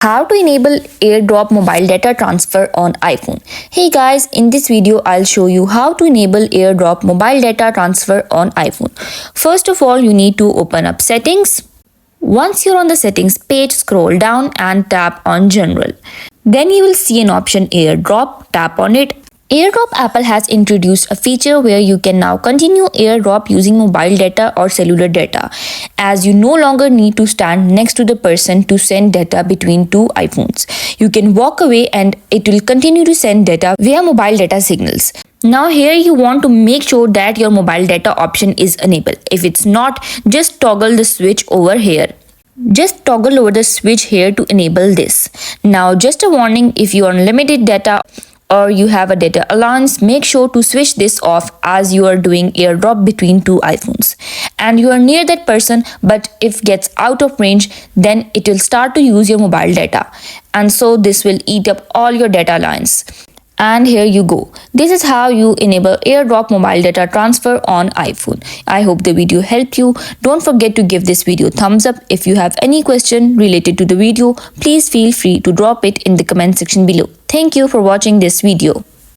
How to enable AirDrop mobile data transfer on iPhone. Hey guys, in this video I'll show you how to enable AirDrop mobile data transfer on iPhone. First of all, you need to open up settings. Once you're on the settings page, scroll down and tap on general. Then you will see an option AirDrop, tap on it. AirDrop Apple has introduced a feature where you can now continue AirDrop using mobile data or cellular data, as you no longer need to stand next to the person to send data between two iPhones. You can walk away and it will continue to send data via mobile data signals. Now here you want to make sure that your mobile data option is enabled. If it's not, just toggle the switch over here. Just toggle over the switch here to enable this. Now just a warning, if you are on limited data or you have a data allowance, make sure to switch this off as you are doing AirDrop between two iPhones. And you are near that person, but if gets out of range, then it will start to use your mobile data. And so this will eat up all your data allowance. And here you go. This is how you enable AirDrop mobile data transfer on iPhone. I hope the video helped you. Don't forget to give this video a thumbs up. If you have any question related to the video, please feel free to drop it in the comment section below. Thank you for watching this video.